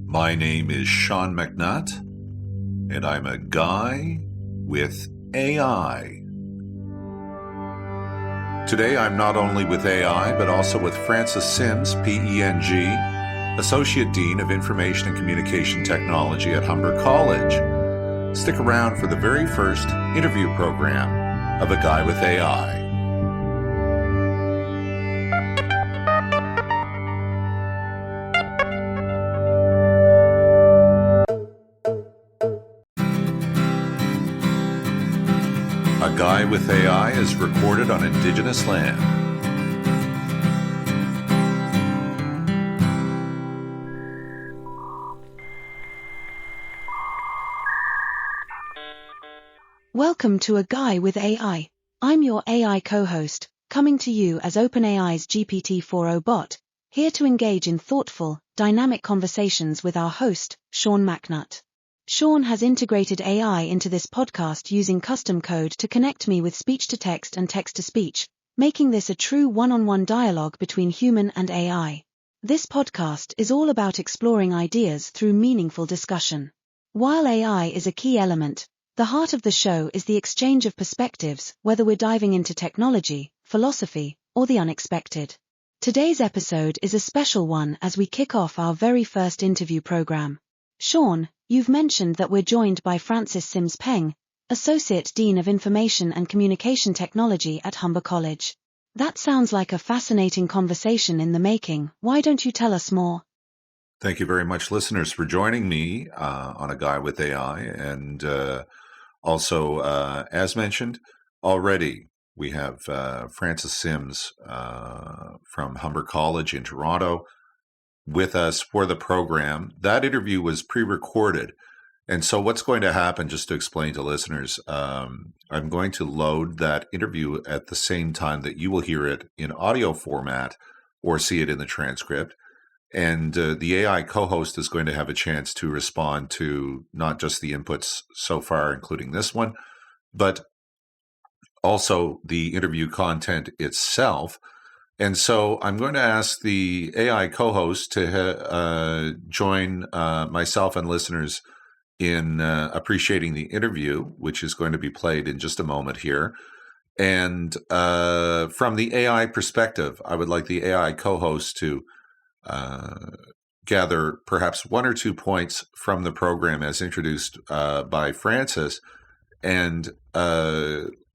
My name is Sean McNutt, and I'm a guy with AI. Today I'm not only with AI, but also with Francis Syms, PENG, Associate Dean of Information and Communication Technology at Humber College. Stick around for the very first interview program of A Guy with AI. A Guy with AI is recorded on Indigenous land. Welcome to A Guy with AI. I'm your AI co-host, coming to you as OpenAI's GPT-4o bot, here to engage in thoughtful, dynamic conversations with our host, Sean McNutt. Sean has integrated AI into this podcast using custom code to connect me with speech-to-text and text-to-speech, making this a true one-on-one dialogue between human and AI. This podcast is all about exploring ideas through meaningful discussion. While AI is a key element, the heart of the show is the exchange of perspectives, whether we're diving into technology, philosophy, or the unexpected. Today's episode is a special one as we kick off our very first interview program. Sean, you've mentioned that we're joined by Francis Syms, Associate Dean of Information and Communication Technology at Humber College. That sounds like a fascinating conversation in the making. Why don't you tell us more? Thank you very much, listeners, for joining me on A Guy with AI. And also, as mentioned already, we have Francis Syms from Humber College in Toronto with us for the program. That interview was pre-recorded. And so what's going to happen, just to explain to listeners, I'm going to load that interview at the same time that you will hear it in audio format or see it in the transcript. And the AI co-host is going to have a chance to respond to not just the inputs so far, including this one, but also the interview content itself. And so I'm going to ask the AI co-host to join myself and listeners in appreciating the interview, which is going to be played in just a moment here. And from the AI perspective, I would like the AI co-host to gather perhaps one or two points from the program as introduced by Francis. And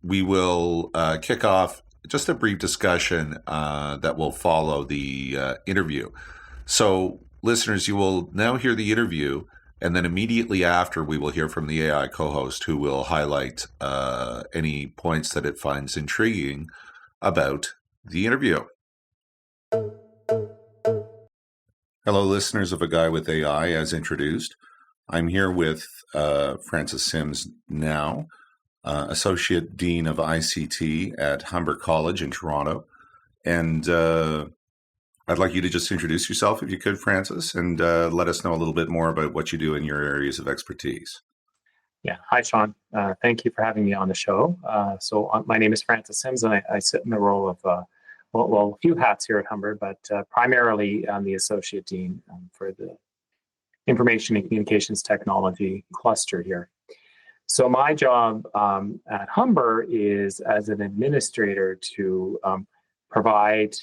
we will kick off just a brief discussion that will follow the interview. So, listeners, you will now hear the interview, and then immediately after, we will hear from the AI co-host, who will highlight any points that it finds intriguing about the interview. Hello, listeners of A Guy with AI, as introduced. I'm here with Francis Syms now, Associate Dean of ICT at Humber College in Toronto. And I'd like you to just introduce yourself, if you could, Francis, and let us know a little bit more about what you do in your areas of expertise. Yeah. Hi, Sean. Thank you for having me on the show. My name is Francis Syms, and I sit in the role of, a few hats here at Humber, but primarily I'm the Associate Dean for the Information and Communications Technology cluster here. So my job at Humber is as an administrator to provide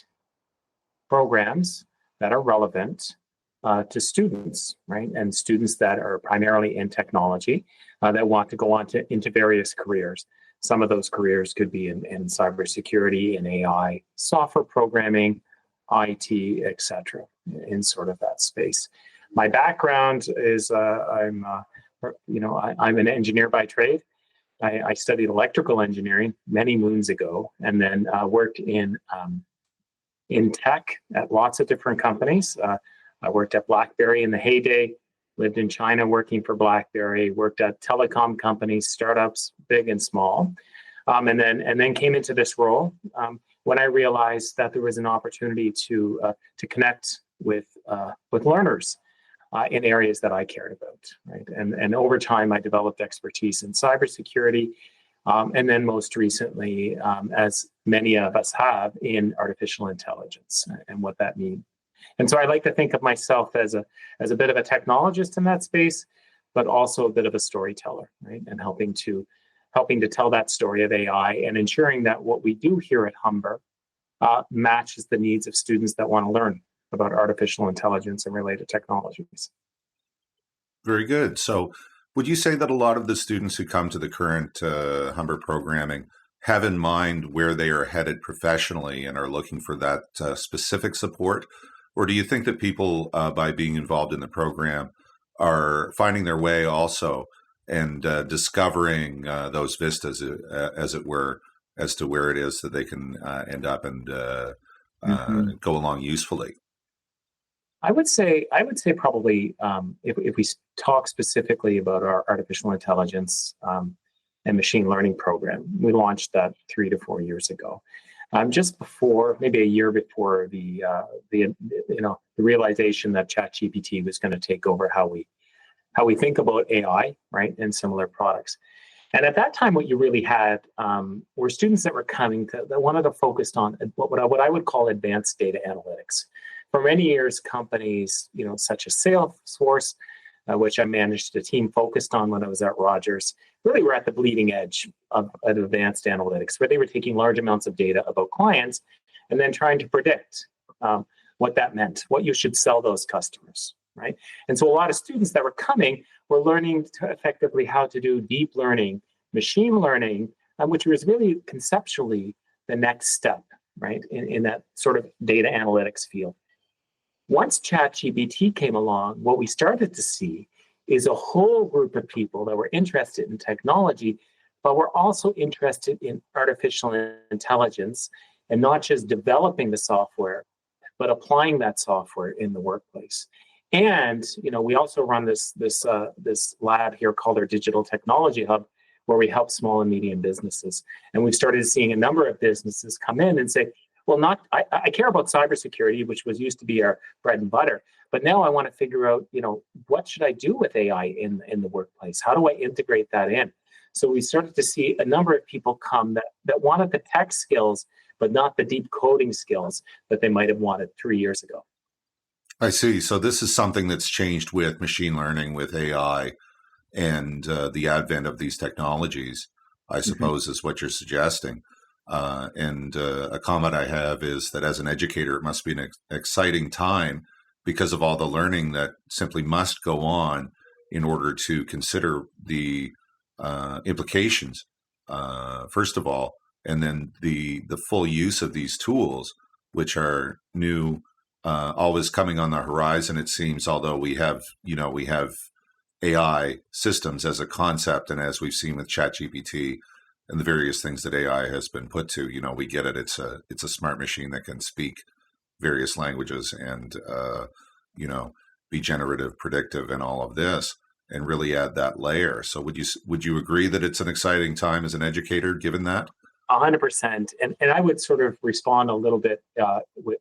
programs that are relevant to students, right? And students that are primarily in technology that want to go on into various careers. Some of those careers could be in cybersecurity, in AI, software programming, IT, etc., in sort of that space. My background is I'm an engineer by trade. I studied electrical engineering many moons ago, and then worked in tech at lots of different companies. I worked at BlackBerry in the heyday, lived in China working for BlackBerry, worked at telecom companies, startups, big and small, and then came into this role when I realized that there was an opportunity to connect with learners in areas that I cared about, right? And over time, I developed expertise in cybersecurity, and then most recently, as many of us have, in artificial intelligence and what that means. And so I like to think of myself as a bit of a technologist in that space, but also a bit of a storyteller, right? And helping to tell that story of AI and ensuring that what we do here at Humber matches the needs of students that want to learn about artificial intelligence and related technologies. Very good. So, would you say that a lot of the students who come to the current Humber programming have in mind where they are headed professionally and are looking for that specific support? Or do you think that people, by being involved in the program, are finding their way also and discovering those vistas, as it were, as to where it is that they can end up and go along usefully? I would say probably if we talk specifically about our artificial intelligence and machine learning program, we launched that 3 to 4 years ago. Just before, maybe a year before the realization that ChatGPT was going to take over how we think about AI, right, and similar products. And at that time, what you really had were students that were coming that wanted to focus on what I would call advanced data analytics. For many years, companies, such as Salesforce, which I managed a team focused on when I was at Rogers, really were at the bleeding edge of advanced analytics, where they were taking large amounts of data about clients and then trying to predict what that meant, what you should sell those customers, right? And so a lot of students that were coming were learning effectively how to do deep learning, machine learning, which was really conceptually the next step, right, in that sort of data analytics field. Once ChatGPT came along, what we started to see is a whole group of people that were interested in technology, but were also interested in artificial intelligence and not just developing the software, but applying that software in the workplace. And we also run this lab here called our Digital Technology Hub, where we help small and medium businesses. And we've started seeing a number of businesses come in and say, well, I care about cybersecurity, which used to be our bread and butter, but now I want to figure out, what should I do with AI in the workplace? How do I integrate that in? So we started to see a number of people come that wanted the tech skills, but not the deep coding skills that they might have wanted 3 years ago. I see. So this is something that's changed with machine learning, with AI, and the advent of these technologies, I suppose, is what you're suggesting. And a comment I have is that as an educator, it must be an exciting time because of all the learning that simply must go on in order to consider the implications, first of all, and then the full use of these tools, which are new, always coming on the horizon, it seems, although we have AI systems as a concept, and as we've seen with ChatGPT and the various things that AI has been put to, we get it. It's a smart machine that can speak various languages and be generative, predictive, and all of this, and really add that layer. So would you agree that it's an exciting time as an educator, given that? 100%. And I would sort of respond a little bit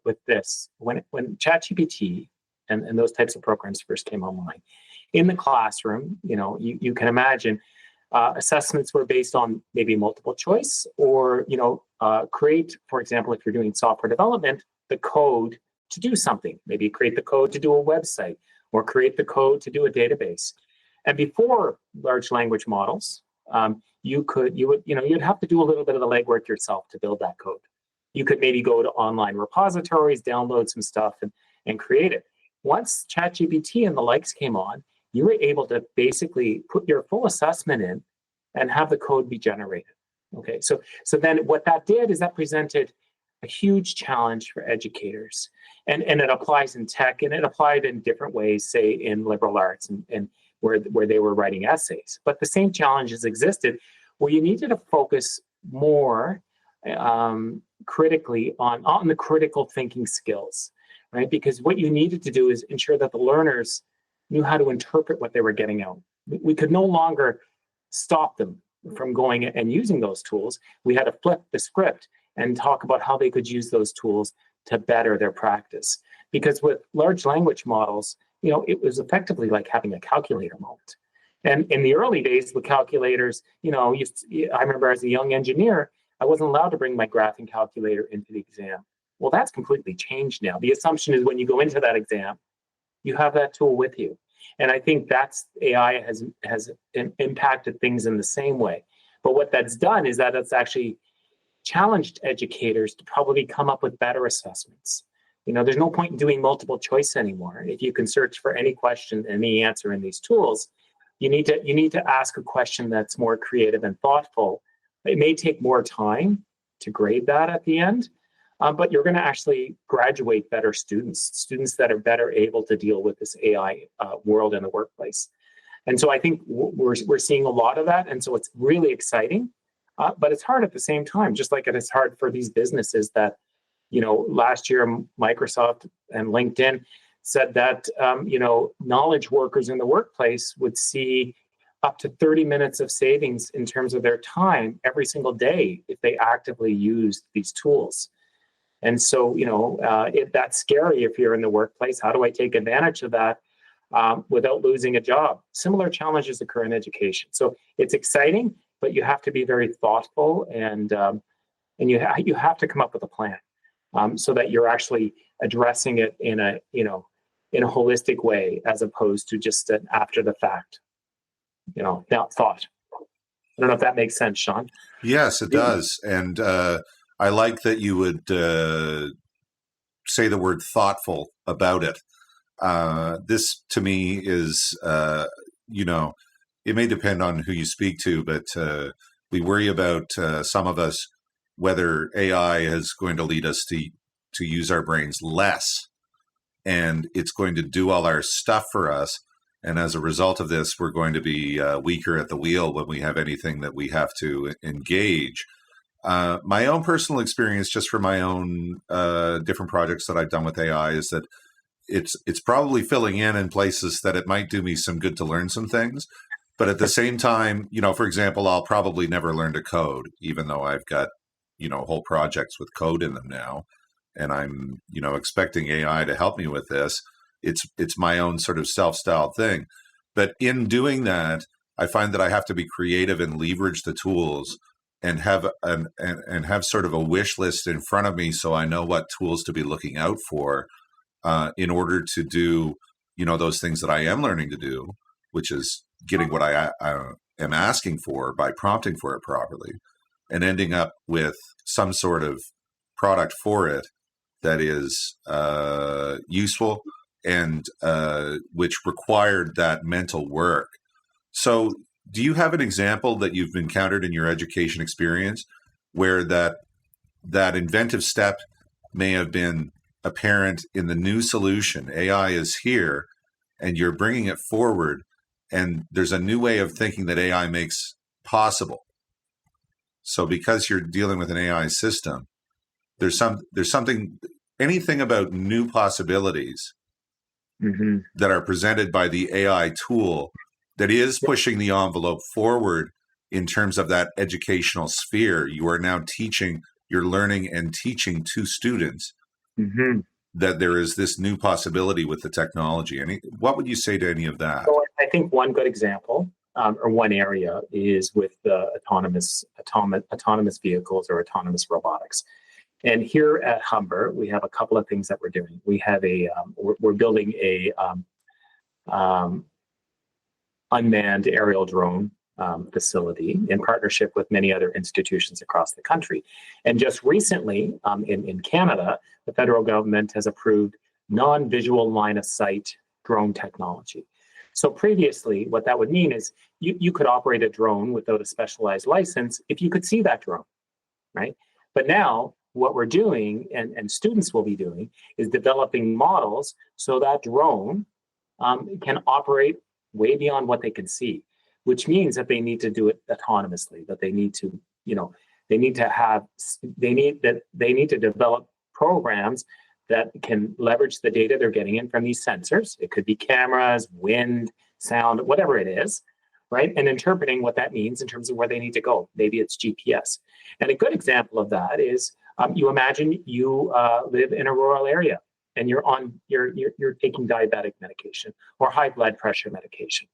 with this. When ChatGPT and those types of programs first came online, in the classroom, you can imagine assessments were based on maybe multiple choice or, create, for example, if you're doing software development, the code to do something. Maybe create the code to do a website or create the code to do a database. And before large language models, you'd have to do a little bit of the legwork yourself to build that code. You could maybe go to online repositories, download some stuff and create it. Once ChatGPT and the likes came on, you were able to basically put your full assessment in and have the code be generated. Okay, so then what that did is that presented a huge challenge for educators. And it applies in tech, and it applied in different ways, say in liberal arts and where they were writing essays. But the same challenges existed where you needed to focus more critically on the critical thinking skills, right? Because what you needed to do is ensure that the learners knew how to interpret what they were getting out. We could no longer stop them from going and using those tools. We had to flip the script and talk about how they could use those tools to better their practice. Because with large language models, it was effectively like having a calculator moment. And in the early days with calculators, I remember as a young engineer, I wasn't allowed to bring my graphing calculator into the exam. Well, that's completely changed now. The assumption is when you go into that exam, you have that tool with you. And I think that's AI has impacted things in the same way. But what that's done is that it's actually challenged educators to probably come up with better assessments. There's no point in doing multiple choice anymore. If you can search for any question, any answer in these tools, you need to ask a question that's more creative and thoughtful. It may take more time to grade that at the end, but you're going to actually graduate better students that are better able to deal with this AI world in the workplace. And so I think we're seeing a lot of that. And so it's really exciting, but it's hard at the same time, just like it is hard for these businesses that, last year, Microsoft and LinkedIn said that, knowledge workers in the workplace would see up to 30 minutes of savings in terms of their time every single day if they actively used these tools. And so, that's scary if you're in the workplace. How do I take advantage of that without losing a job? Similar challenges occur in education. So it's exciting, but you have to be very thoughtful and you have to come up with a plan so that you're actually addressing it in a holistic way as opposed to just an after the fact, now thought. I don't know if that makes sense, Sean. Yes, it does. And I like that you would say the word thoughtful about it. This to me is, it may depend on who you speak to, but we worry about some of us whether AI is going to lead us to use our brains less, and it's going to do all our stuff for us. And as a result of this, we're going to be weaker at the wheel when we have anything that we have to engage. My own personal experience, just for my own different projects that I've done with AI, is that it's probably filling in places that it might do me some good to learn some things. But at the same time, for example, I'll probably never learn to code, even though I've got, whole projects with code in them now. And I'm, expecting AI to help me with this. It's my own sort of self-styled thing. But in doing that, I find that I have to be creative and leverage the tools and have have sort of a wish list in front of me so I know what tools to be looking out for in order to do, those things that I am learning to do, which is getting what I am asking for by prompting for it properly and ending up with some sort of product for it that is useful and which required that mental work. So do you have an example that you've encountered in your education experience where that inventive step may have been apparent in the new solution? AI is here and you're bringing it forward, and there's a new way of thinking that AI makes possible. So because you're dealing with an AI system, there's something, anything about new possibilities that are presented by the AI tool that is pushing the envelope forward in terms of that educational sphere. You are now teaching, you're learning and teaching to students that there is this new possibility with the technology. What would you say to any of that? So I think one good example or one area is with the autonomous vehicles or autonomous robotics. And here at Humber, we have a couple of things that we're doing. We have we're building a unmanned aerial drone facility in partnership with many other institutions across the country. And just recently, in Canada, the federal government has approved non-visual line of sight drone technology. So previously, what that would mean is you could operate a drone without a specialized license if you could see that drone, right? But now what we're doing, and students will be doing, is developing models so that drone can operate way beyond what they can see, which means that they need to do it autonomously, that they need to, they need to develop programs that can leverage the data they're getting in from these sensors. It could be cameras, wind, sound, whatever it is, right? And interpreting what that means in terms of where they need to go. Maybe it's GPS. And a good example of that is you imagine you live in a rural area and you're taking diabetic medication or high blood pressure medication.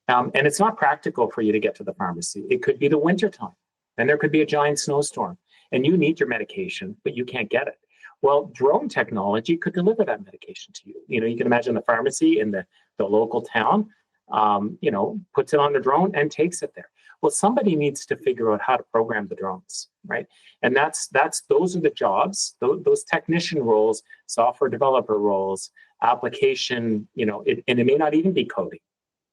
And it's not practical for you to get to the pharmacy. It could be the wintertime and there could be a giant snowstorm and you need your medication, but you can't get it. Well, drone technology could deliver that medication to you. You can imagine the pharmacy in the local town, puts it on the drone and takes it there. Well, somebody needs to figure out how to program the drones, right? And those are the jobs, those technician roles, software developer roles, application, and it may not even be coding.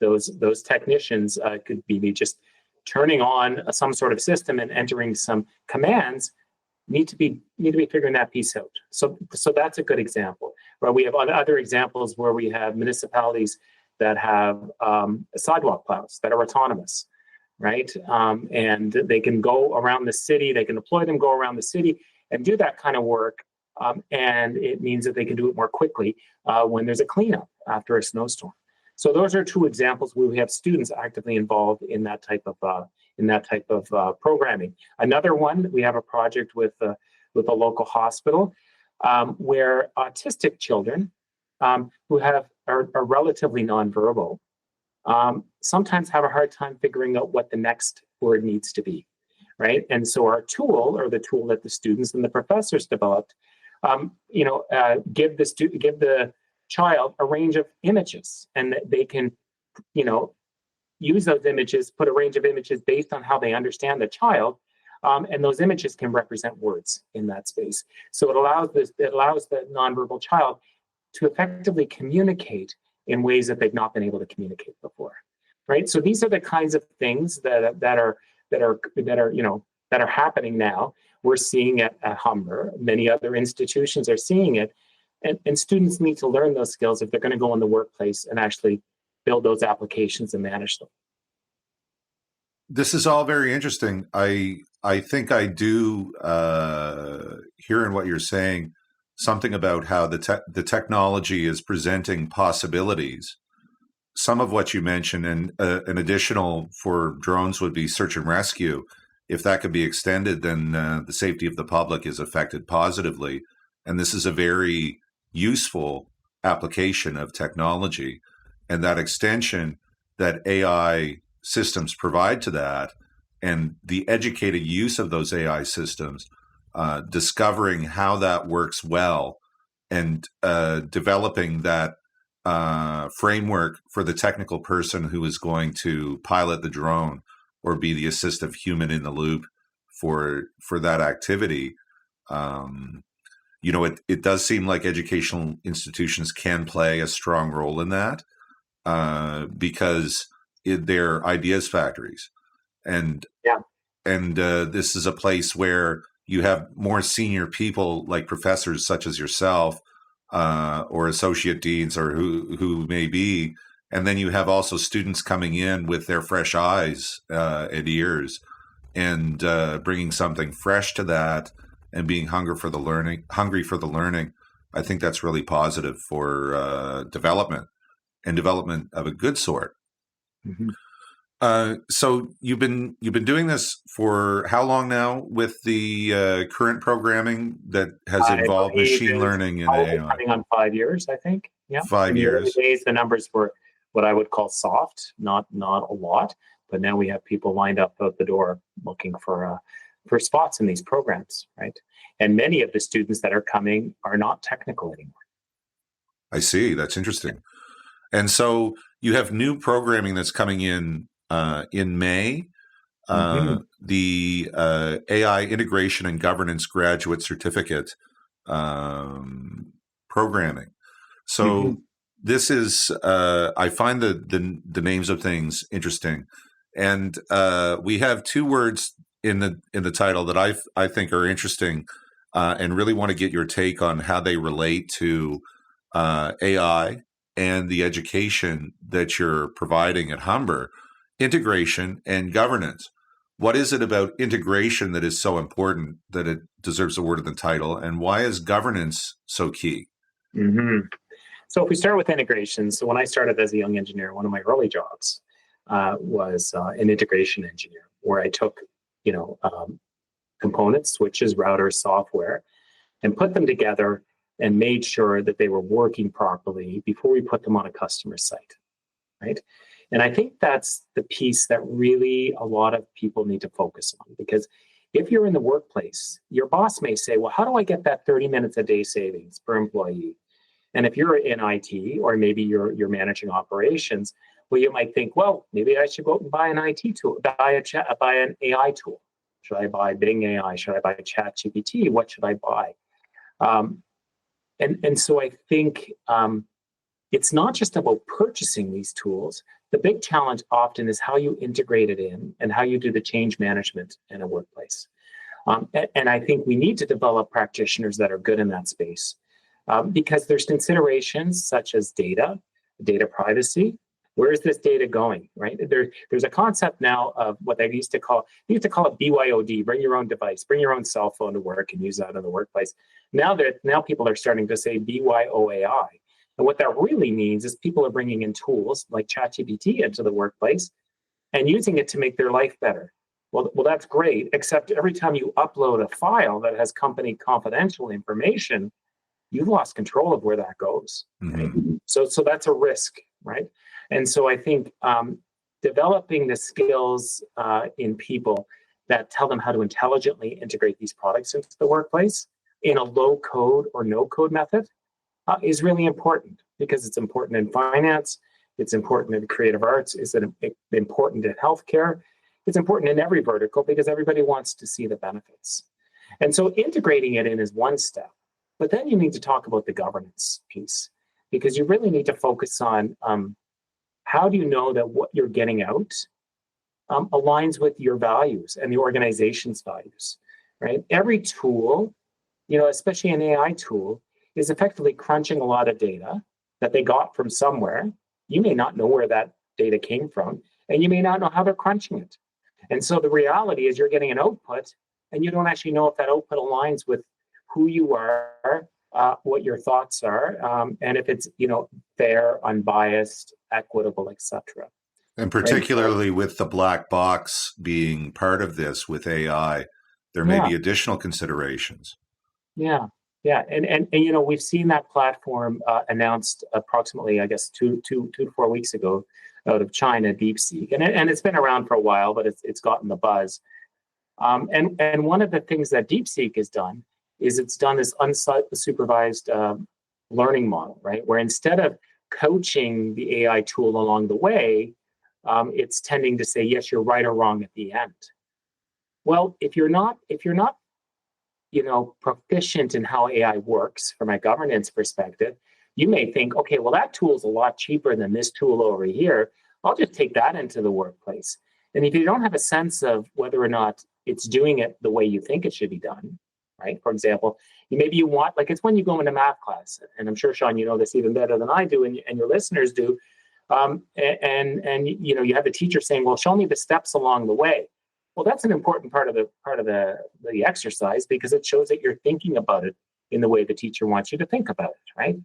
Those technicians could be just turning on some sort of system and entering some commands. Need to be figuring that piece out. So that's a good example. Where we have other examples where we have municipalities that have sidewalk plows that are autonomous, right? And they can go around the city. They can deploy them, go around the city, and do that kind of work. And it means that they can do it more quickly when there's a cleanup after a snowstorm. So those are two examples where we have students actively involved in that type of programming. Another one, we have a project with a local hospital where autistic children who are relatively nonverbal sometimes have a hard time figuring out what the next word needs to be, right? And so our tool, or the tool that the students and the professors developed, give the child a range of images, and they can, use those images, put a range of images based on how they understand the child, and those images can represent words in that space. So it allows the nonverbal child to effectively communicate in ways that they've not been able to communicate before, right? So these are the kinds of things that are happening now. We're seeing it at Humber. Many other institutions are seeing it, and students need to learn those skills if they're going to go in the workplace and actually build those applications and manage them. This is all very interesting. I think I do hear in what you're saying something about how the technology is presenting possibilities. Some of what you mentioned, and an additional for drones would be search and rescue. If that could be extended, then the safety of the public is affected positively. And this is a very useful application of technology. And that extension that AI systems provide to that, and the educated use of those AI systems, discovering how that works well, and developing that framework for the technical person who is going to pilot the drone or be the assistive human in the loop for that activity. It does seem like educational institutions can play a strong role in that because they're ideas factories. And this is a place where you have more senior people like professors such as yourself or associate deans or who may be. And then you have also students coming in with their fresh eyes and ears and bringing something fresh to that and being hungry for the learning. I think that's really positive for development of a good sort. Mm-hmm. So you've been doing this for how long now with the current programming that has involved machine learning and AI? Coming on 5 years, I think. Yeah, 5 years. In the early days, the numbers were what I would call soft, not a lot, but now we have people lined up out the door looking for spots in these programs, right? And many of the students that are coming are not technical anymore. I see. That's interesting. And so you have new programming that's coming in May, the AI Integration and Governance Graduate Certificate programming. So this is, I find the names of things interesting, and we have two words in the title that I think are interesting, and really want to get your take on how they relate to AI and the education that you're providing at Humber. Integration and governance. What is it about integration that is so important that it deserves a word in the title, and why is governance so key? So if we start with integration, so when I started as a young engineer, one of my early jobs was an integration engineer, where I took components, switches, routers, software, and put them together and made sure that they were working properly before we put them on a customer site, right? And I think that's the piece that really a lot of people need to focus on, because If you're in the workplace, your boss may say, well, how do I get that 30 minutes a day savings per employee? And if you're in IT, or maybe you're managing operations, well, you might think, well, maybe I should go out and buy an IT tool, buy an AI tool. Should I buy Bing AI? Should I buy ChatGPT? What should I buy? And so I think it's not just about purchasing these tools. The big challenge often is how you integrate it in and how you do the change management in a workplace. And I think we need to develop practitioners that are good in that space, because there's considerations such as data privacy. Where is this data going, right? There's a concept now of what they used to call it BYOD, bring your own device, bring your own cell phone to work and use that in the workplace. Now people are starting to say BYOAI. And what that really means is people are bringing in tools like ChatGPT into the workplace and using it to make their life better. Well, that's great, except every time you upload a file that has company confidential information, you've lost control of where that goes. Right? So that's a risk, right? And so I think developing the skills in people that tell them how to intelligently integrate these products into the workplace in a low code or no code method is really important, because it's important in finance, it's important in creative arts, it's important in healthcare, it's important in every vertical, because everybody wants to see the benefits. And so integrating it in is one step, but then you need to talk about the governance piece, because you really need to focus on how do you know that what you're getting out aligns with your values and the organization's values, right? Every tool, especially an AI tool, is effectively crunching a lot of data that they got from somewhere. You may not know where that data came from, and you may not know how they're crunching it. And so the reality is you're getting an output, and you don't actually know if that output aligns with who you are, what your thoughts are, and if it's fair, unbiased, equitable, etc. And particularly with the black box being part of this with AI, there may be additional considerations. Yeah. And we've seen that platform announced approximately, I guess, two to 4 weeks ago out of China, DeepSeek. And it's been around for a while, but it's gotten the buzz. And one of the things that DeepSeek has done is it's done this unsupervised learning model, right? Where instead of coaching the AI tool along the way, it's tending to say, yes, you're right or wrong at the end. Well, if you're not proficient in how AI works from a governance perspective, you may think, okay, well, that tool is a lot cheaper than this tool over here. I'll just take that into the workplace. And if you don't have a sense of whether or not it's doing it the way you think it should be done, right? For example, maybe you want, it's when you go into math class, and I'm sure, Sean, you know this even better than I do, and your listeners do, and you have the teacher saying, well, show me the steps along the way. Well, that's an important part of the exercise, because it shows that you're thinking about it in the way the teacher wants you to think about it, right?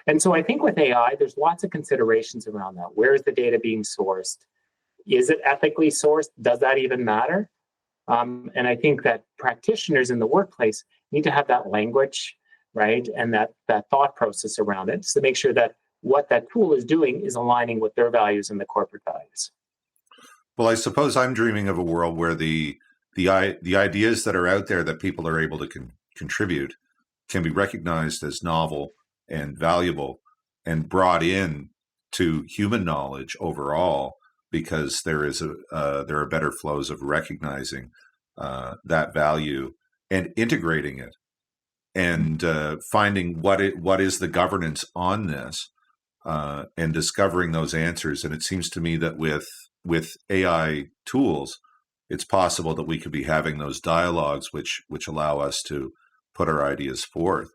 And so I think with AI, there's lots of considerations around that. Where is the data being sourced? Is it ethically sourced? Does that even matter? And I think that practitioners in the workplace need to have that language, right, and that thought process around it, to make sure that what that tool is doing is aligning with their values and the corporate values. Well, I suppose I'm dreaming of a world where the ideas that are out there that people are able to contribute can be recognized as novel and valuable and brought in to human knowledge overall, because there are better flows of recognizing that value and integrating it and finding what is the governance on this and discovering those answers. And it seems to me that with AI tools, it's possible that we could be having those dialogues which allow us to put our ideas forth.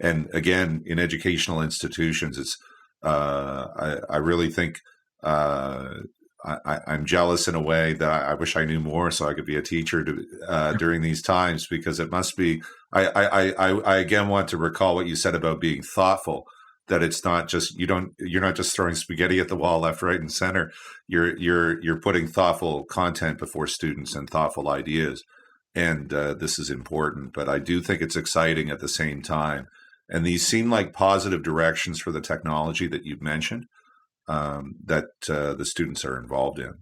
And again, in educational institutions, it's I really think I'm jealous in a way that I wish I knew more so I could be a teacher during these times, because it must be. I again want to recall what you said about being thoughtful. That it's not just you're not just throwing spaghetti at the wall left, right, and center. You're putting thoughtful content before students and thoughtful ideas, and this is important. But I do think it's exciting at the same time, and these seem like positive directions for the technology that you've mentioned that the students are involved in.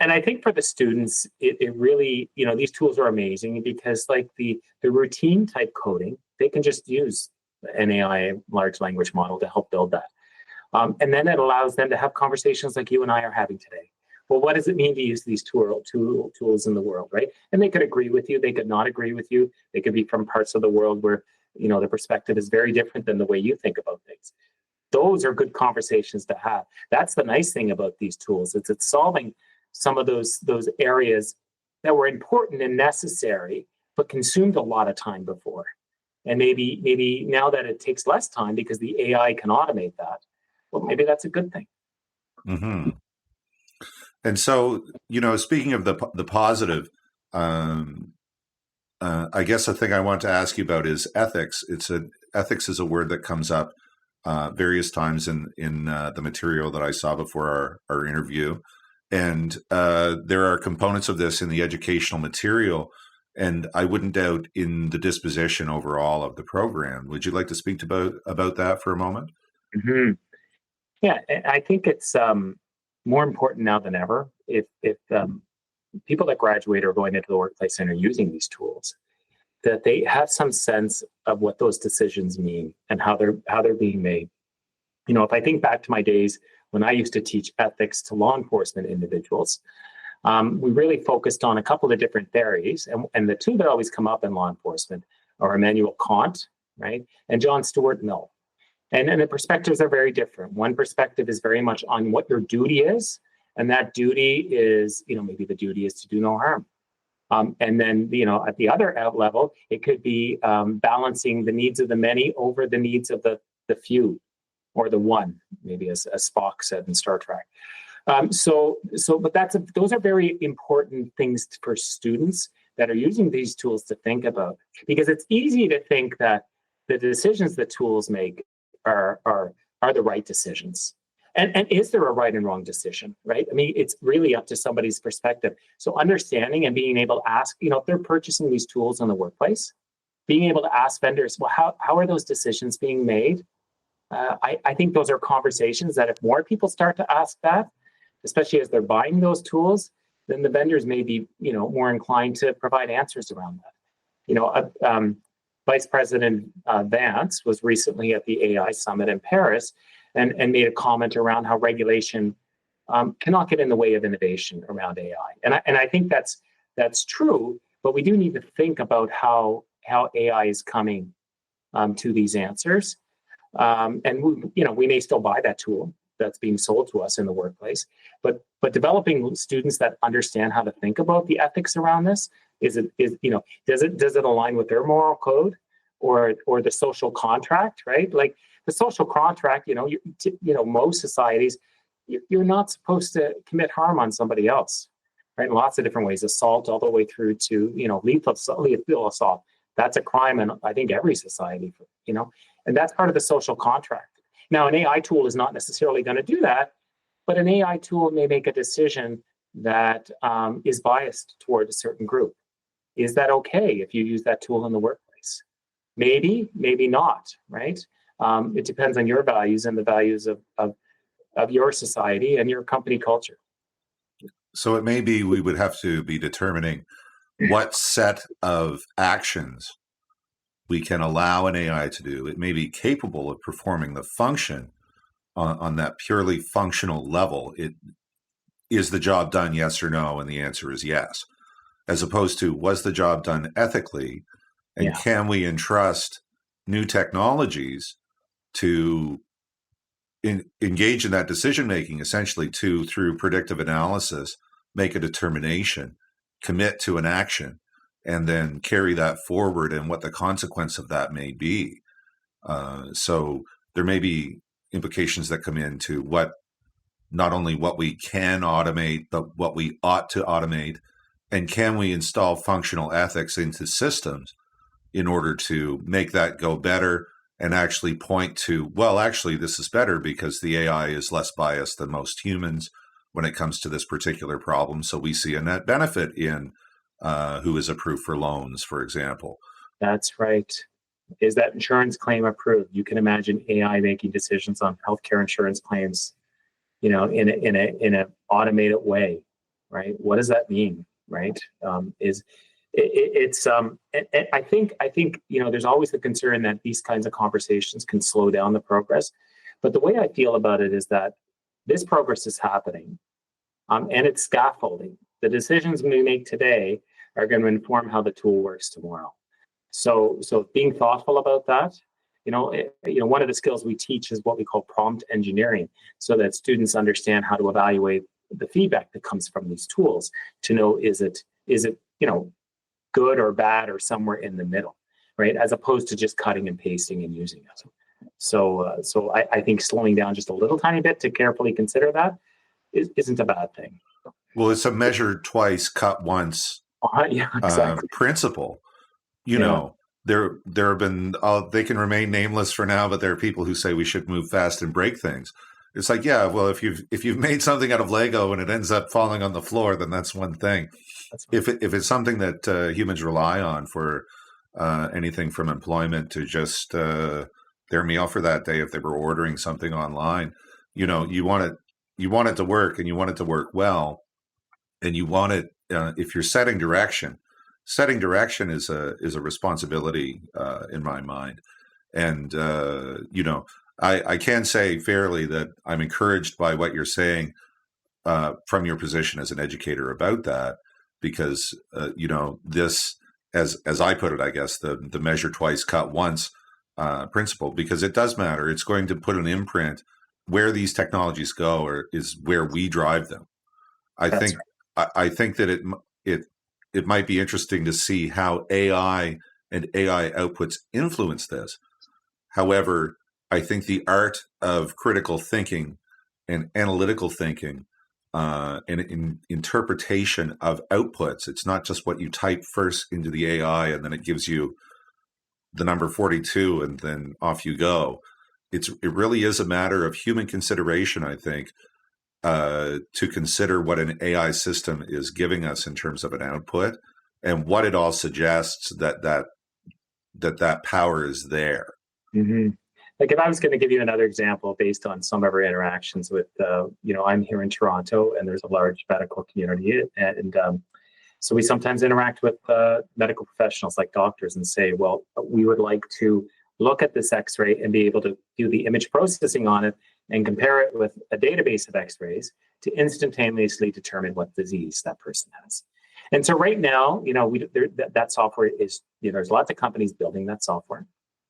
And I think for the students, it really, these tools are amazing because like the routine type coding, they can just use an AI large language model to help build that. And then it allows them to have conversations like you and I are having today. Well, what does it mean to use these tools in the world, right? And they could agree with you, they could not agree with you. They could be from parts of the world where, the perspective is very different than the way you think about things. Those are good conversations to have. That's the nice thing about these tools. It's solving some of those areas that were important and necessary, but consumed a lot of time before. And maybe now that it takes less time because the AI can automate that, well, maybe that's a good thing. Mm-hmm. And so, speaking of the positive, I guess the thing I want to ask you about is ethics. Ethics is a word that comes up various times in the material that I saw before our interview, and there are components of this in the educational material, and I wouldn't doubt in the disposition overall of the program. Would you like to speak about that for a moment? Mm-hmm. Yeah, I think it's more important now than ever if people that graduate are going into the workplace and are using these tools, that they have some sense of what those decisions mean and how they're being made. If I think back to my days when I used to teach ethics to law enforcement individuals, we really focused on a couple of different theories, and the two that always come up in law enforcement are Immanuel Kant, right, and John Stuart Mill. And the perspectives are very different. One perspective is very much on what your duty is, and that duty is, maybe the duty is to do no harm. And then, at the other level, it could be balancing the needs of the many over the needs of the few, or the one, maybe as Spock said in Star Trek. But those are very important things for students that are using these tools to think about, because it's easy to think that the decisions that tools make are the right decisions. And is there a right and wrong decision, right? I mean, it's really up to somebody's perspective. So understanding and being able to ask, if they're purchasing these tools in the workplace, being able to ask vendors, well, how are those decisions being made? I think those are conversations that if more people start to ask that, especially as they're buying those tools, then the vendors may be, more inclined to provide answers around that. Vice President Vance was recently at the AI Summit in Paris and made a comment around how regulation cannot get in the way of innovation around AI. And I think that's true, but we do need to think about how AI is coming to these answers. And we may still buy that tool that's being sold to us in the workplace, but developing students that understand how to think about the ethics around this does it align with their moral code or the social contract, right? Like the social contract, most societies, you're not supposed to commit harm on somebody else, right? In lots of different ways, assault all the way through to lethal assault. That's a crime in I think every society, and that's part of the social contract. Now, an AI tool is not necessarily going to do that, but an AI tool may make a decision that is biased toward a certain group. Is that okay if you use that tool in the workplace? Maybe, maybe not, right? It depends on your values and the values of your society and your company culture. So it may be we would have to be determining what set of actions we can allow an AI to do. It may be capable of performing the function on that purely functional level. Is the job done, yes or no? And the answer is yes. As opposed to, was the job done ethically? And can we entrust new technologies to engage in that decision-making, essentially through predictive analysis, make a determination, commit to an action, and then carry that forward and what the consequence of that may be. So there may be implications that come into not only what we can automate, but what we ought to automate, and can we install functional ethics into systems in order to make that go better and actually point to, well, actually, this is better because the AI is less biased than most humans when it comes to this particular problem. So we see a net benefit in who is approved for loans, for example. That's right. Is that insurance claim approved? You can imagine AI making decisions on healthcare insurance claims, in an automated way. right? What does that mean, right? I think there's always the concern that these kinds of conversations can slow down the progress, but the way I feel about it is that this progress is happening, and it's scaffolding. The decisions we make today are going to inform how the tool works tomorrow. So being thoughtful about that. One of the skills we teach is what we call prompt engineering, so that students understand how to evaluate the feedback that comes from these tools to know is it good or bad or somewhere in the middle, right? As opposed to just cutting and pasting and using it. So I think slowing down just a little tiny bit to carefully consider that isn't a bad thing. Well, it's a measure twice, cut once Yeah, exactly. principle. There have been, they can remain nameless for now, but there are people who say we should move fast and break things. It's like, yeah, well, if you've made something out of Lego and it ends up falling on the floor, then that's one thing. If it's something that humans rely on for anything from employment to just their meal for that day, if they were ordering something online, you want it to work, and you want it to work well, and you want it. If you're setting direction is a responsibility in my mind, and I can say fairly that I'm encouraged by what you're saying from your position as an educator about that, because this, as I put it, I guess the measure twice, cut once principle, because it does matter. It's going to put an imprint where these technologies go, or is where we drive them. I think that it might be interesting to see how AI and AI outputs influence this. However, I think the art of critical thinking and analytical thinking and interpretation of outputs, it's not just what you type first into the AI and then it gives you the number 42 and then off you go. It really is a matter of human consideration, I think, to consider what an AI system is giving us in terms of an output, and what it all suggests that power is there. Mm-hmm. Like, if I was going to give you another example based on some of our interactions with, I'm here in Toronto, and there's a large medical community, and so we sometimes interact with medical professionals like doctors and say, well, we would like to look at this X-ray and be able to do the image processing on it and compare it with a database of X-rays to instantaneously determine what disease that person has. And so right now, that software is, there's lots of companies building that software.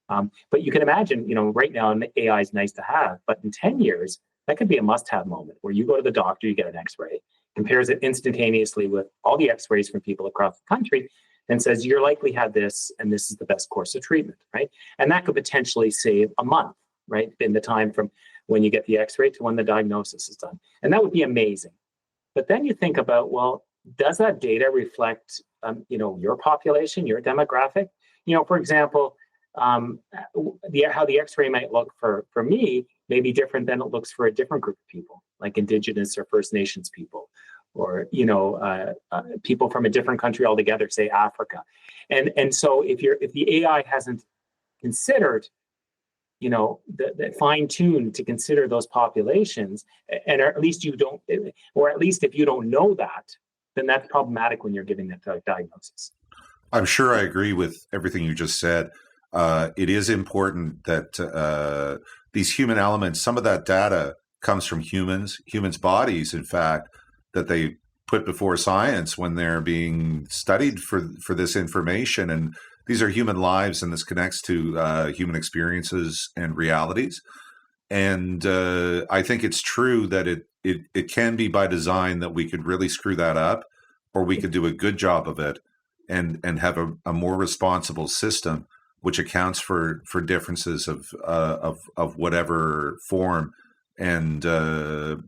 But you can imagine, right now, AI is nice to have, but in 10 years, that could be a must-have moment where you go to the doctor, you get an X-ray, compares it instantaneously with all the X-rays from people across the country, and says, you're likely had this, and this is the best course of treatment, right? And that could potentially save a month, right, in the time from when you get the X-ray to when the diagnosis is done. And that would be amazing. But then you think about, well, does that data reflect, your population, your demographic? For example, how the X-ray might look for me may be different than it looks for a different group of people, like Indigenous or First Nations people, or people from a different country altogether, say Africa. And so if the AI hasn't considered, the fine-tuned to consider those populations, and at least if you don't know that, then that's problematic when you're giving that diagnosis. I'm sure I agree with everything you just said. It is important that these human elements, some of that data comes from humans' bodies, in fact, that they put before science when they're being studied for this information. And these are human lives, and this connects to human experiences and realities. And I think it's true that it can be by design that we could really screw that up, or we could do a good job of it and have a more responsible system which accounts for differences of whatever form, and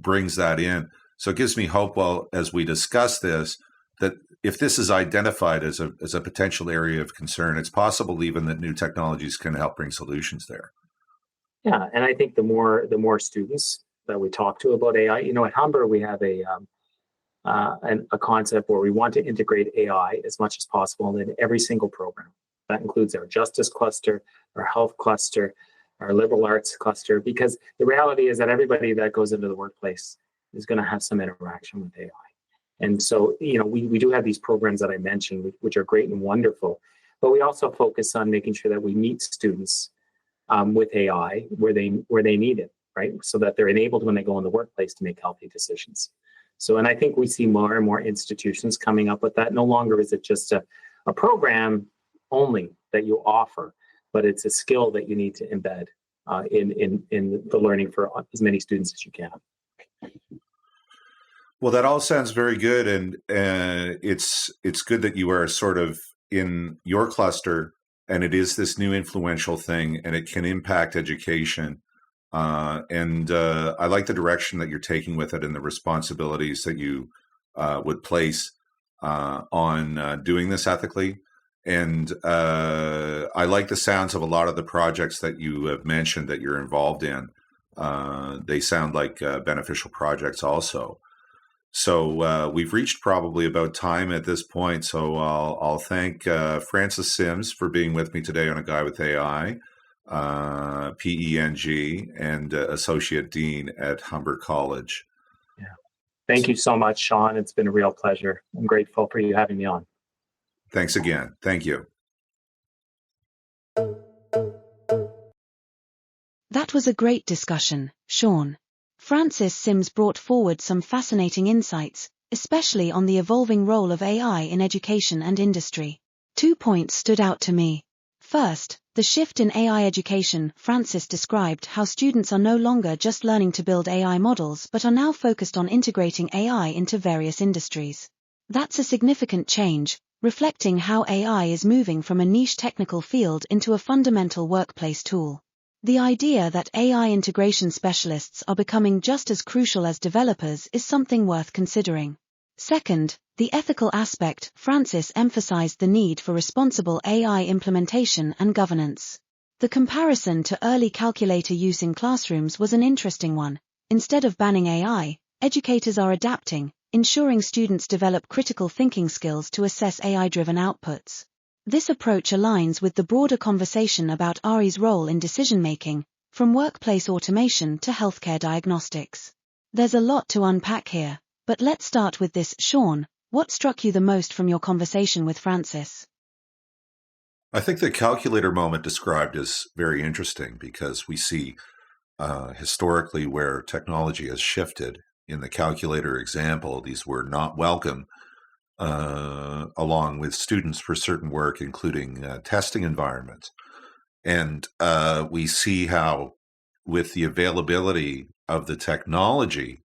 brings that in. So it gives me hope, well, as we discuss this, that if this is identified as a potential area of concern, it's possible even that new technologies can help bring solutions there. Yeah, and I think the more students that we talk to about AI, at Humber we have a concept where we want to integrate AI as much as possible in every single program. That includes our justice cluster, our health cluster, our liberal arts cluster, because the reality is that everybody that goes into the workplace is going to have some interaction with AI. And so, we do have these programs that I mentioned, which are great and wonderful, but we also focus on making sure that we meet students with AI where they need it, right? So that they're enabled when they go in the workplace to make healthy decisions. So, and I think we see more and more institutions coming up with that. No longer is it just a program only that you offer, but it's a skill that you need to embed in the learning for as many students as you can. Well, that all sounds very good, and it's good that you are sort of in your cluster, and it is this new influential thing, and it can impact education. And I like the direction that you're taking with it, and the responsibilities that you would place on doing this ethically. And I like the sounds of a lot of the projects that you have mentioned that you're involved in. They sound like beneficial projects also. So we've reached probably about time at this point. So I'll thank Francis Syms for being with me today on A Guy with AI, PENG, and Associate Dean at Humber College. Yeah. Thank you so much, Sean. It's been a real pleasure. I'm grateful for you having me on. Thanks again. Thank you. That was a great discussion, Sean. Francis Syms brought forward some fascinating insights, especially on the evolving role of AI in education and industry. 2 points stood out to me. First, the shift in AI education. Francis described how students are no longer just learning to build AI models but are now focused on integrating AI into various industries. That's a significant change, reflecting how AI is moving from a niche technical field into a fundamental workplace tool. The idea that AI integration specialists are becoming just as crucial as developers is something worth considering. Second, the ethical aspect. Francis emphasized the need for responsible AI implementation and governance. The comparison to early calculator use in classrooms was an interesting one. Instead of banning AI, educators are adapting, ensuring students develop critical thinking skills to assess AI-driven outputs. This approach aligns with the broader conversation about AI's role in decision-making, from workplace automation to healthcare diagnostics. There's a lot to unpack here, but let's start with this. Sean, what struck you the most from your conversation with Francis? I think the calculator moment described is very interesting because we see historically where technology has shifted. In the calculator example, these were not welcome along with students for certain work, including testing environments. And we see how, with the availability of the technology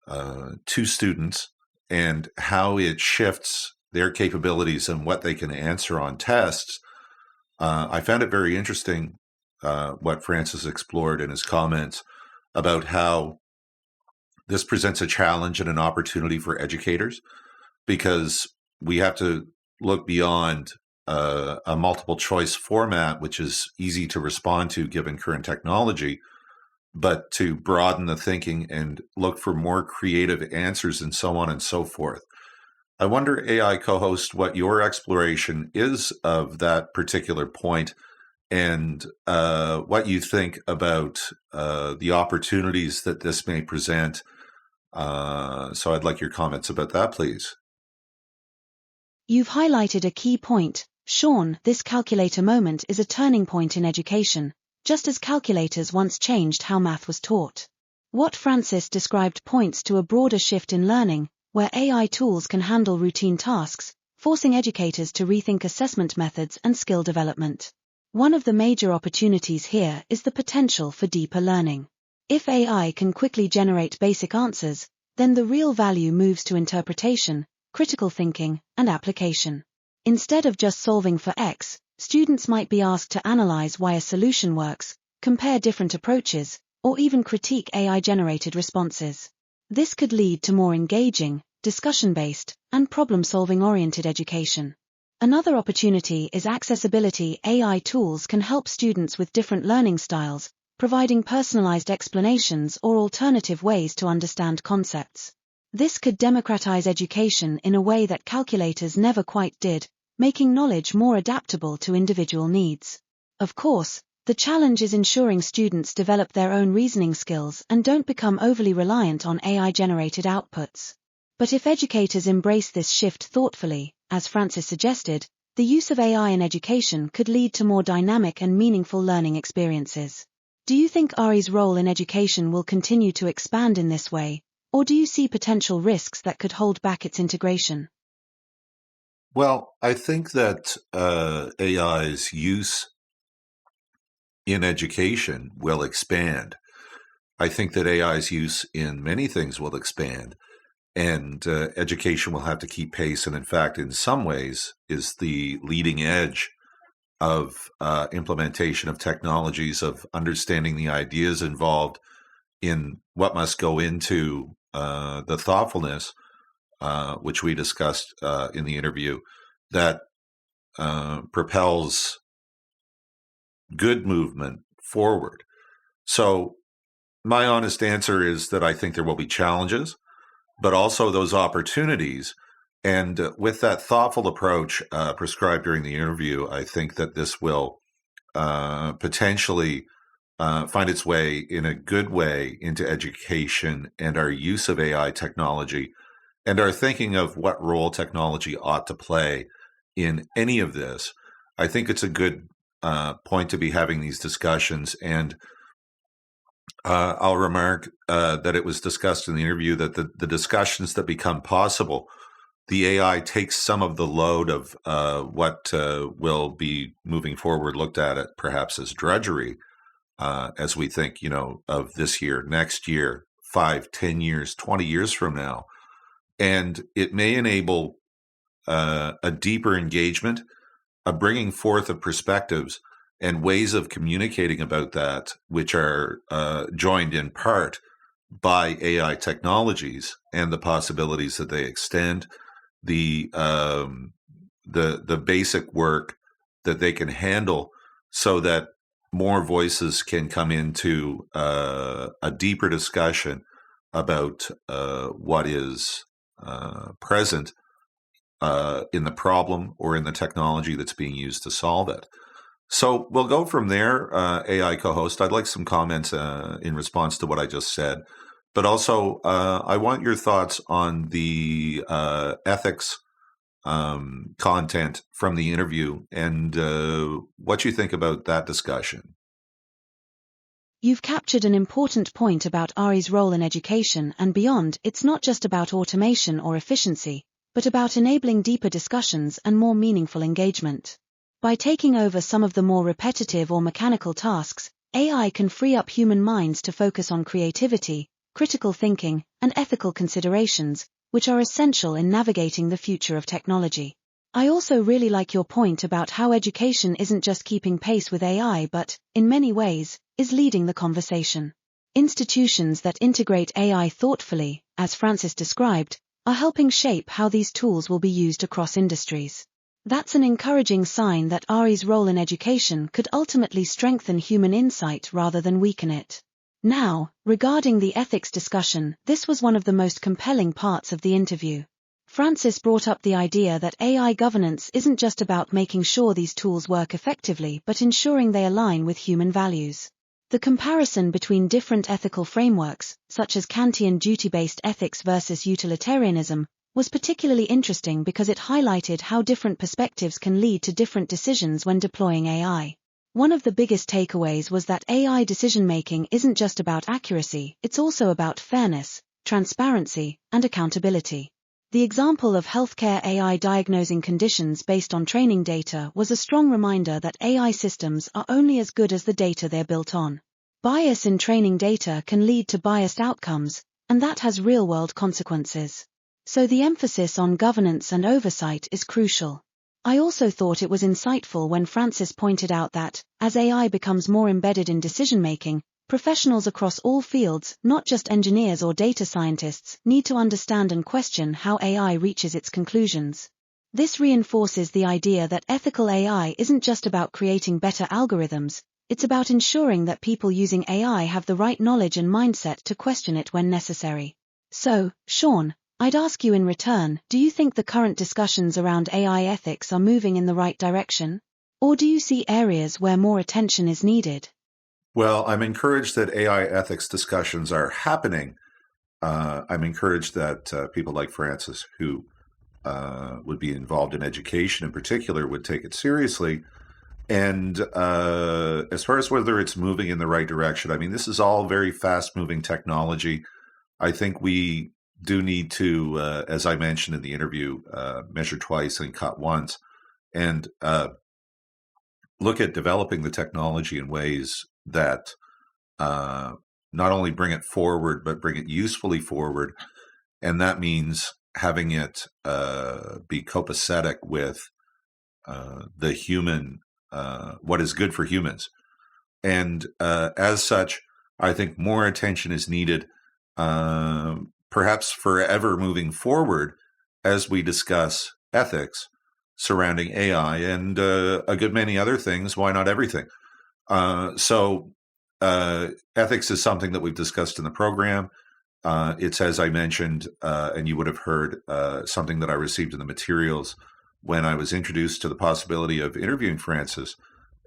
to students and how it shifts their capabilities and what they can answer on tests, I found it very interesting what Francis explored in his comments about how this presents a challenge and an opportunity for educators, because we have to look beyond a multiple choice format, which is easy to respond to given current technology, but to broaden the thinking and look for more creative answers and so on and so forth. I wonder, AI co-host, what your exploration is of that particular point, and what you think about the opportunities that this may present. So I'd like your comments about that, please. You've highlighted a key point, Sean. This calculator moment is a turning point in education, just as calculators once changed how math was taught. What Francis described points to a broader shift in learning, where AI tools can handle routine tasks, forcing educators to rethink assessment methods and skill development. One of the major opportunities here is the potential for deeper learning. If AI can quickly generate basic answers, then the real value moves to interpretation, critical thinking, and application. Instead of just solving for X, students might be asked to analyze why a solution works, compare different approaches, or even critique AI-generated responses. This could lead to more engaging, discussion-based, and problem-solving-oriented education. Another opportunity is accessibility. AI tools can help students with different learning styles, providing personalized explanations or alternative ways to understand concepts. This could democratize education in a way that calculators never quite did, making knowledge more adaptable to individual needs. Of course, the challenge is ensuring students develop their own reasoning skills and don't become overly reliant on AI-generated outputs. But if educators embrace this shift thoughtfully, as Francis suggested, the use of AI in education could lead to more dynamic and meaningful learning experiences. Do you think AI's role in education will continue to expand in this way, or do you see potential risks that could hold back its integration? Well, I think that AI's use in education will expand. I think that AI's use in many things will expand, and education will have to keep pace. And in fact, in some ways, is the leading edge of implementation of technologies, of understanding the ideas involved in what must go into the thoughtfulness, which we discussed in the interview, that propels good movement forward. So my honest answer is that I think there will be challenges, but also those opportunities. And with that thoughtful approach prescribed during the interview, I think that this will potentially find its way in a good way into education and our use of AI technology and our thinking of what role technology ought to play in any of this. I think it's a good point to be having these discussions. And I'll remark that it was discussed in the interview that the discussions that become possible, the AI takes some of the load of what will be moving forward looked at it perhaps as drudgery as we think, of this year, next year, 5, 10 years, 20 years from now. And it may enable a deeper engagement, a bringing forth of perspectives and ways of communicating about that, which are joined in part by AI technologies and the possibilities that they extend, the basic work that they can handle, so that more voices can come into a deeper discussion about what is present in the problem or in the technology that's being used to solve it. So we'll go from there, AI co-host. I'd like some comments in response to what I just said, but also I want your thoughts on the ethics content from the interview and what you think about that discussion. You've captured an important point about AI's role in education and beyond. It's not just about automation or efficiency, but about enabling deeper discussions and more meaningful engagement. By taking over some of the more repetitive or mechanical tasks, AI can free up human minds to focus on creativity, critical thinking, and ethical considerations, which are essential in navigating the future of technology. I also really like your point about how education isn't just keeping pace with AI but, in many ways, is leading the conversation. Institutions that integrate AI thoughtfully, as Francis described, are helping shape how these tools will be used across industries. That's an encouraging sign that AI's role in education could ultimately strengthen human insight rather than weaken it. Now, regarding the ethics discussion, this was one of the most compelling parts of the interview. Francis brought up the idea that AI governance isn't just about making sure these tools work effectively but ensuring they align with human values. The comparison between different ethical frameworks, such as Kantian duty-based ethics versus utilitarianism, was particularly interesting because it highlighted how different perspectives can lead to different decisions when deploying AI. One of the biggest takeaways was that AI decision-making isn't just about accuracy, it's also about fairness, transparency, and accountability. The example of healthcare AI diagnosing conditions based on training data was a strong reminder that AI systems are only as good as the data they're built on. Bias in training data can lead to biased outcomes, and that has real-world consequences. So the emphasis on governance and oversight is crucial. I also thought it was insightful when Francis pointed out that, as AI becomes more embedded in decision-making, professionals across all fields, not just engineers or data scientists, need to understand and question how AI reaches its conclusions. This reinforces the idea that ethical AI isn't just about creating better algorithms, it's about ensuring that people using AI have the right knowledge and mindset to question it when necessary. So, Sean, I'd ask you in return, do you think the current discussions around AI ethics are moving in the right direction? Or do you see areas where more attention is needed? Well, I'm encouraged that AI ethics discussions are happening, I'm encouraged that people like Francis, who would be involved in education in particular, would take it seriously. And as far as whether it's moving in the right direction, I mean, this is all very fast-moving technology. I think we do need to, as I mentioned in the interview, measure twice and cut once, and look at developing the technology in ways that not only bring it forward, but bring it usefully forward. And that means having it be copacetic with the human, what is good for humans. And as such, I think more attention is needed, perhaps forever moving forward, as we discuss ethics surrounding AI and a good many other things. Why not everything? So ethics is something that we've discussed in the program. It's, as I mentioned, and you would have heard, something that I received in the materials when I was introduced to the possibility of interviewing Francis.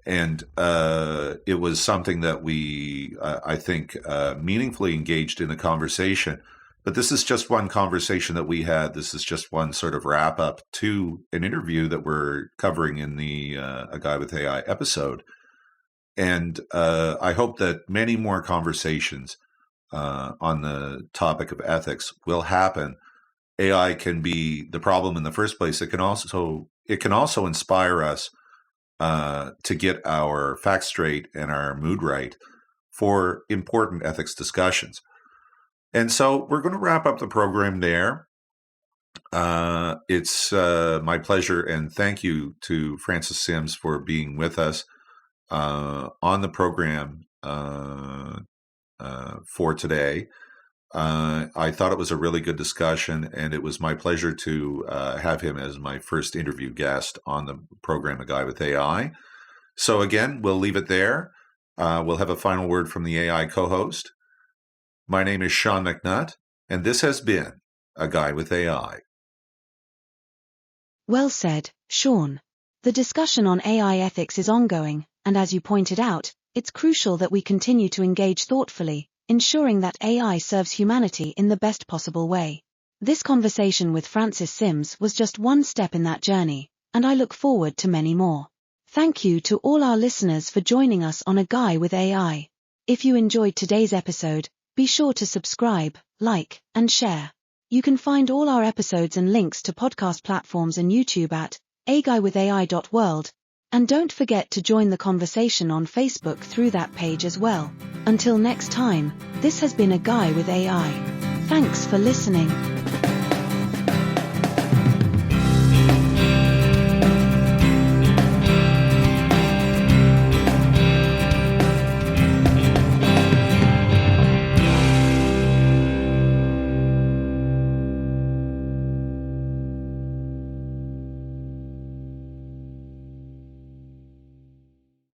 And it was something that we, I think, meaningfully engaged in the conversation. But this is just one conversation that we had. This is just one sort of wrap up to an interview that we're covering in the A Guy with AI episode. And I hope that many more conversations on the topic of ethics will happen. AI can be the problem in the first place. It can also inspire us to get our facts straight and our mood right for important ethics discussions. And so we're going to wrap up the program there. It's my pleasure, and thank you to Francis Syms for being with us on the program for today. I thought it was a really good discussion, and it was my pleasure to have him as my first interview guest on the program, A Guy with AI. So again, we'll leave it there. We'll have a final word from the AI co-host. My name is Sean McNutt, and this has been A Guy with AI. Well said, Sean. The discussion on AI ethics is ongoing, and as you pointed out, it's crucial that we continue to engage thoughtfully, ensuring that AI serves humanity in the best possible way. This conversation with Francis Syms was just one step in that journey, and I look forward to many more. Thank you to all our listeners for joining us on A Guy with AI. If you enjoyed today's episode, be sure to subscribe, like, and share. You can find all our episodes and links to podcast platforms and YouTube at aguywithai.world. And don't forget to join the conversation on Facebook through that page as well. Until next time, this has been A Guy with AI. Thanks for listening.